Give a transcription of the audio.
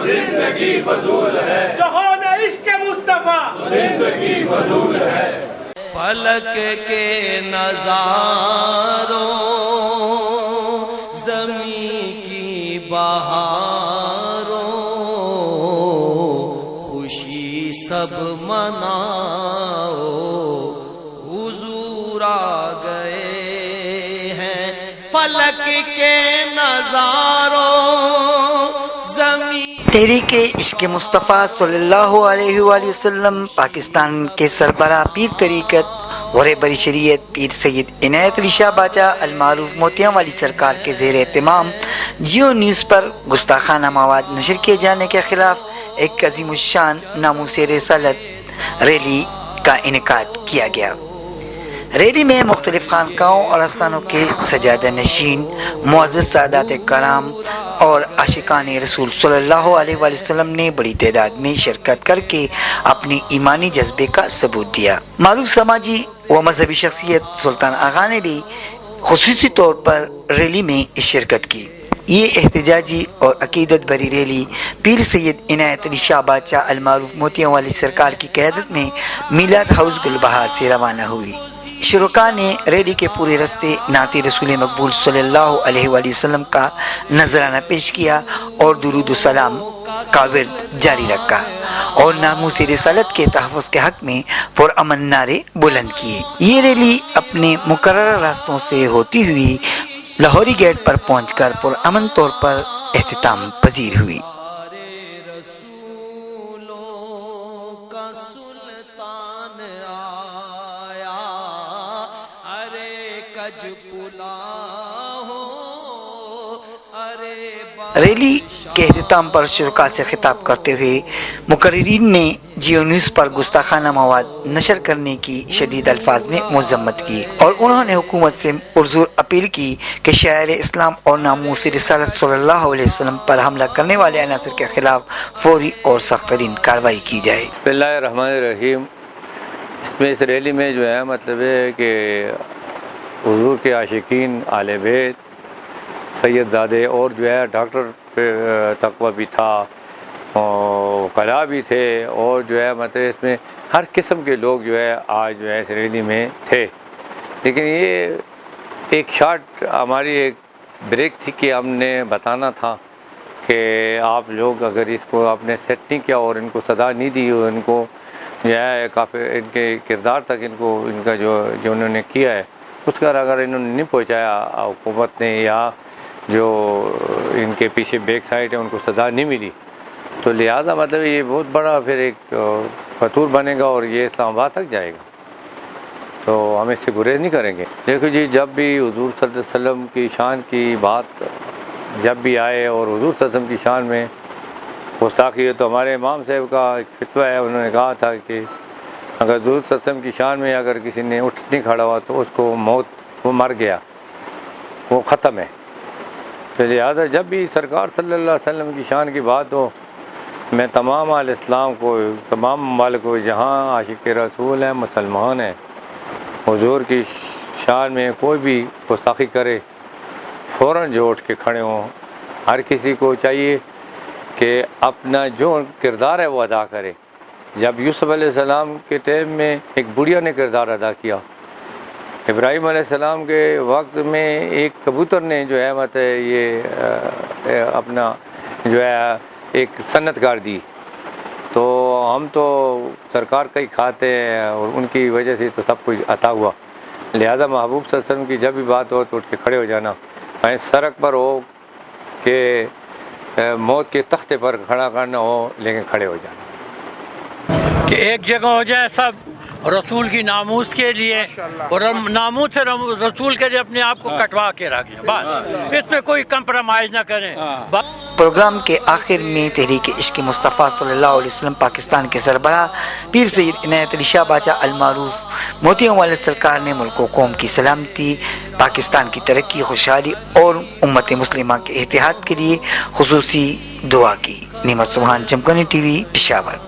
زندگی فضول ہے، جہان عشق مصطفیٰ زندگی فضول ہے۔ فلک کے نظاروں زمین کی بہاروں خوشی سب مناؤ حضور آ گئے ہیں فلک کے نظاروں زمین۔ تحریک عشق مصطفیٰ صلی اللہ علیہ وآلہ وسلم پاکستان کے سربراہ پیر طریقت غور بری شریعت پیر سید عنایت علی شاہ باچا المعروف موتیاں والی سرکار کے زیر اہتمام جیو نیوز پر گستاخانہ مواد نشر کیے جانے کے خلاف ایک عظیم الشان ناموس رسالت ریلی کا انعقاد کیا گیا۔ ریلی میں مختلف خانقاہوں اور آستانوں کے سجادہ نشین معزز سادات کرام اور عاشقان رسول صلی اللہ علیہ وآلہ وسلم نے بڑی تعداد میں شرکت کر کے اپنی ایمانی جذبے کا ثبوت دیا۔ معروف سماجی و مذہبی شخصیت سلطان آغا نے بھی خصوصی طور پر ریلی میں شرکت کی۔ یہ احتجاجی اور عقیدت بری ریلی پیر سید عنایت علی شاہ باچا المعروف موتیاں والی سرکار کی قیادت میں میلاد ہاؤس گلبہار سے روانہ ہوئی۔ شرکاء نے ریلی کے پورے راستے نعت رسول مقبول صلی اللہ علیہ وآلہ وسلم کا نذرانہ پیش کیا اور درود و سلام کا ورد جاری رکھا اور ناموس رسالت کے تحفظ کے حق میں پرامن نعرے بلند کیے۔ یہ ریلی اپنے مقررہ راستوں سے ہوتی ہوئی لاہوری گیٹ پر پہنچ کر پرامن طور پر اختتام پذیر ہوئی۔ ریلی کے اختتام پر شرکاء سے خطاب کرتے ہوئے مقررین نے جیو نیوز پر گستاخانہ مواد نشر کرنے کی شدید الفاظ میں مذمت کی اور انہوں نے حکومت سے پرزور اپیل کی کہ شاعر اسلام اور ناموس رسالت صلی اللہ علیہ وسلم پر حملہ کرنے والے عناصر کے خلاف فوری اور سخت ترین کارروائی کی جائے۔ بسم اللہ الرحمن الرحیم۔ اس ریلی میں جو ہے مطلب ہے کہ حضور کے عاشقین آل بیت سید زادے اور جو ہے ڈاکٹر تقوی بھی تھا اور قلعہ بھی تھے اور جو ہے مطلب اس میں ہر قسم کے لوگ جو ہے آج جو ہے اس ریلی میں تھے، لیکن یہ ایک شارٹ ہماری ایک بریک تھی کہ ہم نے بتانا تھا کہ آپ لوگ اگر اس کو آپ نے سیٹ نہیں کیا اور ان کو سزا نہیں دی اور ان کو جو ہے کافی ان کے کردار تک ان کو ان کا جو انہوں نے کیا ہے اس کا اگر انہوں نے نہیں پہنچایا حکومت نے یا جو ان کے پیچھے بیک سائڈ ہے ان کو سزا نہیں ملی تو لہٰذا مطلب یہ بہت بڑا پھر ایک فطور بنے گا اور یہ اسلام آباد تک جائے گا، تو ہم اس سے گریز نہیں کریں گے۔ دیکھو جی، جب بھی حضور صلی اللہ علیہ وسلم کی شان کی بات جب بھی آئے اور حضور صلی اللہ علیہ وسلم کی شان میں گستاخی ہے تو ہمارے امام صاحب کا ایک فتویٰ ہے، انہوں نے کہا تھا کہ اگر حضور صلی اللہ علیہ وسلم کی شان میں اگر کسی نے اٹھ نہیں کھڑا ہوا تو اس کو موت، وہ مر گیا، وہ ختم ہے۔ تو لہٰذا جب بھی سرکار صلی اللہ علیہ وسلم کی شان کی بات ہو، میں تمام اہل اسلام کو، تمام ممالک کو جہاں عاشق رسول ہیں، مسلمان ہیں، حضور کی شان میں کوئی بھی گستاخی کرے فوراً جو اٹھ کے کھڑے ہوں۔ ہر کسی کو چاہیے کہ اپنا جو کردار ہے وہ ادا کرے۔ جب یوسف علیہ السلام کے ٹائم میں ایک بڑھیا نے کردار ادا کیا، ابراہیم علیہ السلام کے وقت میں ایک کبوتر نے جو ہے مطلب یہ اپنا جو ہے ایک صنعت کار دی، تو ہم تو سرکار کا ہی کھاتے ہیں اور ان کی وجہ سے تو سب کچھ عطا ہوا۔ لہذا محبوب صلی اللہ علیہ وسلم کی جب بھی بات ہو تو اٹھ کے کھڑے ہو جانا، چاہے سڑک پر ہو کہ موت کے تختے پر کھڑا کرنا ہو، لیکن کھڑے ہو جانا کہ ایک جگہ ہو جائے سب رسول کی ناموس کے لیے اور ناموس سے رسول کے لیے اپنے آپ کو کٹوا کے رکھیں، بس اس پہ کوئی کمپرومائز نہ کریں۔ پروگرام کے آخر میں تحریک عشق مصطفیٰ صلی اللہ علیہ وسلم پاکستان کے سربراہ پیر سید عنایت علی شاہ باچا المعروف موتیاں والے سرکار نے ملک و قوم کی سلامتی، پاکستان کی ترقی، خوشحالی اور امت مسلمہ کے اتحاد کے لیے خصوصی دعا کی۔ نعمت سبحان، چمکانی ٹی وی، پشاور۔